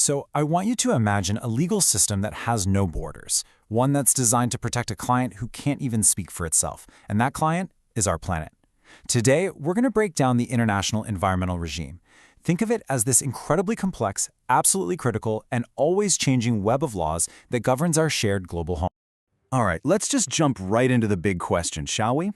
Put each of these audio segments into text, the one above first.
So I want you to imagine a legal system that has no borders, one that's designed to protect a client who can't even speak for itself, and that client is our planet. Today, we're going to break down the international environmental regime. Think of it as this incredibly complex, absolutely critical, and always changing web of laws that governs our shared global home. All right, let's just jump right into the big question, shall we?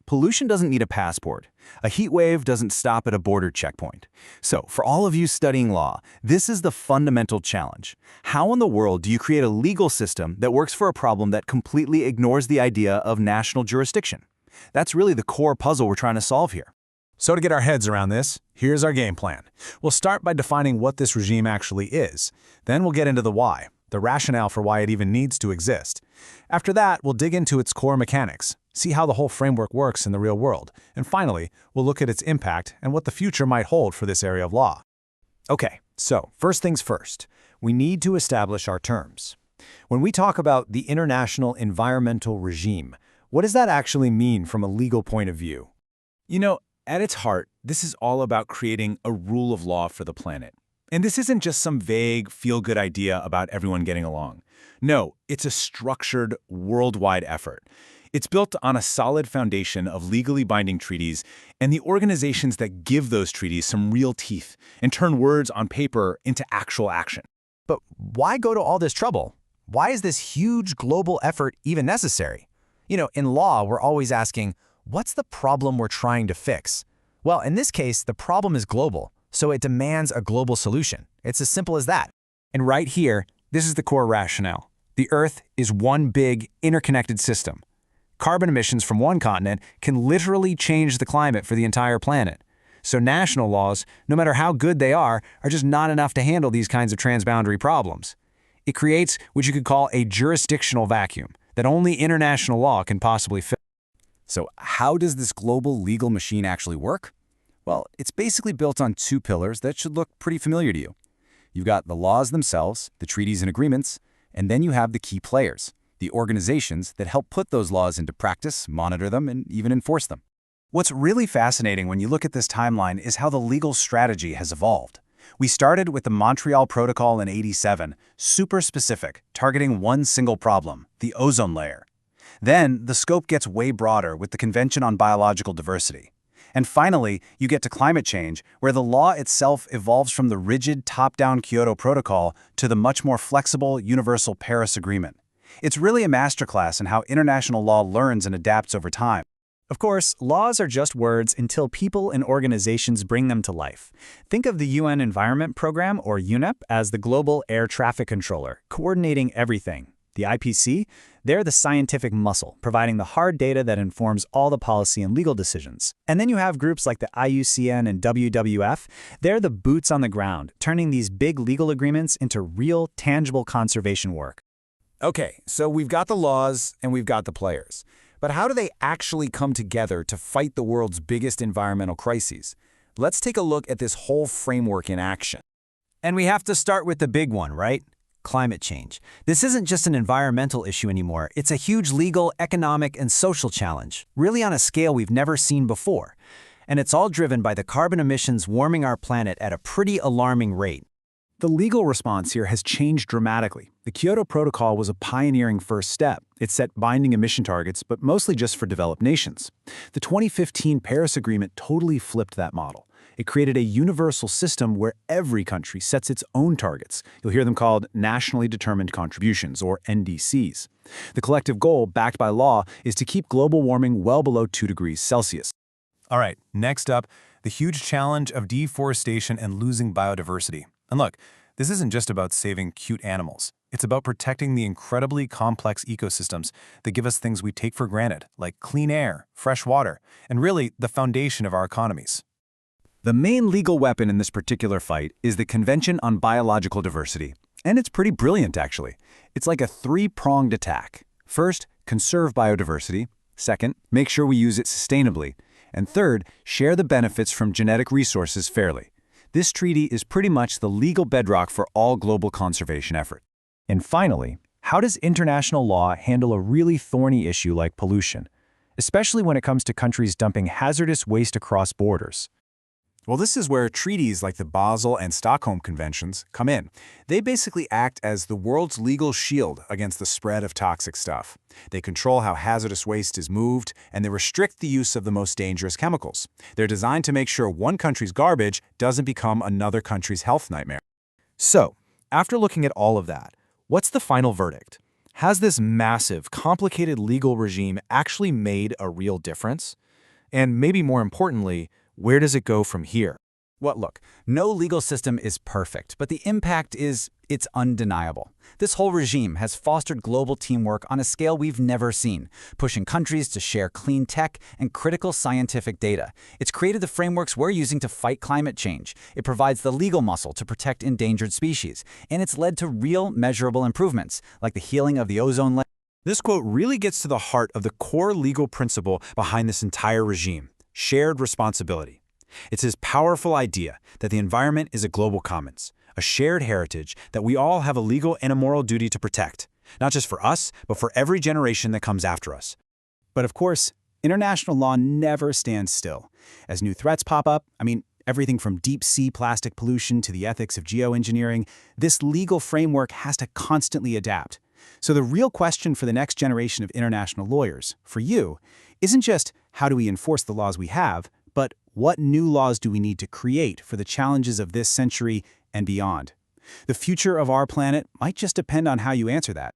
Pollution doesn't need a passport. A heat wave doesn't stop at a border checkpoint. So, for all of you studying law, this is the fundamental challenge. How in the world do you create a legal system that works for a problem that completely ignores the idea of national jurisdiction? That's really the core puzzle we're trying to solve here. So to get our heads around this, here's our game plan. We'll start by defining what this regime actually is. Then we'll get into the why, the rationale for why it even needs to exist. After that, we'll dig into its core mechanics, see how the whole framework works in the real world, and finally, we'll look at its impact and what the future might hold for this area of law. Okay, so first things first, we need to establish our terms. When we talk about the international environmental regime, what does that actually mean from a legal point of view? At its heart, this is all about creating a rule of law for the planet. And this isn't just some vague, feel-good idea about everyone getting along. No, it's a structured, worldwide effort. It's built on a solid foundation of legally binding treaties and the organizations that give those treaties some real teeth and turn words on paper into actual action. But why go to all this trouble? Why is this huge global effort even necessary? In law, we're always asking, what's the problem we're trying to fix? Well, in this case, the problem is global, so it demands a global solution. It's as simple as that. And right here, this is the core rationale. The Earth is one big, interconnected system. Carbon emissions from one continent can literally change the climate for the entire planet. So national laws, no matter how good they are just not enough to handle these kinds of transboundary problems. It creates what you could call a jurisdictional vacuum that only international law can possibly fill. So how does this global legal machine actually work? Well, it's basically built on two pillars that should look pretty familiar to you. You've got the laws themselves, the treaties and agreements, and then you have the key players, the organizations that help put those laws into practice, monitor them, and even enforce them. What's really fascinating when you look at this timeline is how the legal strategy has evolved. We started with the Montreal Protocol in '87, super specific, targeting one single problem, the ozone layer. Then, the scope gets way broader with the Convention on Biological Diversity. And finally, you get to climate change, where the law itself evolves from the rigid top-down Kyoto Protocol to the much more flexible Universal Paris Agreement. It's really a masterclass in how international law learns and adapts over time. Of course, laws are just words until people and organizations bring them to life. Think of the UN Environment Program, or UNEP, as the global air traffic controller, coordinating everything. The IPC, they're the scientific muscle, providing the hard data that informs all the policy and legal decisions. And then you have groups like the IUCN and WWF. They're the boots on the ground, turning these big legal agreements into real, tangible conservation work. Okay, so we've got the laws and we've got the players. But how do they actually come together to fight the world's biggest environmental crises? Let's take a look at this whole framework in action. And we have to start with the big one, right? Climate change. This isn't just an environmental issue anymore. It's a huge legal, economic, and social challenge, really on a scale we've never seen before. And it's all driven by the carbon emissions warming our planet at a pretty alarming rate. The legal response here has changed dramatically. The Kyoto Protocol was a pioneering first step. It set binding emission targets, but mostly just for developed nations. The 2015 Paris Agreement totally flipped that model. It created a universal system where every country sets its own targets. You'll hear them called Nationally Determined Contributions, or NDCs. The collective goal, backed by law, is to keep global warming well below 2 degrees Celsius. All right, next up, the huge challenge of deforestation and losing biodiversity. And look, this isn't just about saving cute animals. It's about protecting the incredibly complex ecosystems that give us things we take for granted, like clean air, fresh water, and really the foundation of our economies. The main legal weapon in this particular fight is the Convention on Biological Diversity. And it's pretty brilliant, actually. It's like a three-pronged attack. First, conserve biodiversity. Second, make sure we use it sustainably. And third, share the benefits from genetic resources fairly. This treaty is pretty much the legal bedrock for all global conservation effort. And finally, how does international law handle a really thorny issue like pollution, especially when it comes to countries dumping hazardous waste across borders? Well, this is where treaties like the Basel and Stockholm Conventions come in. They basically act as the world's legal shield against the spread of toxic stuff. They control how hazardous waste is moved, and they restrict the use of the most dangerous chemicals. They're designed to make sure one country's garbage doesn't become another country's health nightmare. So, after looking at all of that, what's the final verdict? Has this massive, complicated legal regime actually made a real difference? And maybe more importantly, where does it go from here? Well, look, no legal system is perfect, but the impact it's undeniable. This whole regime has fostered global teamwork on a scale we've never seen, pushing countries to share clean tech and critical scientific data. It's created the frameworks we're using to fight climate change. It provides the legal muscle to protect endangered species, and it's led to real, measurable improvements, like the healing of the ozone layer. This quote really gets to the heart of the core legal principle behind this entire regime: shared responsibility. It's his powerful idea that the environment is a global commons, a shared heritage that we all have a legal and a moral duty to protect, not just for us, but for every generation that comes after us. But of course, international law never stands still. As new threats pop up, everything from deep-sea plastic pollution to the ethics of geoengineering, this legal framework has to constantly adapt. So the real question for the next generation of international lawyers, for you, isn't just how do we enforce the laws we have, but what new laws do we need to create for the challenges of this century and beyond? The future of our planet might just depend on how you answer that.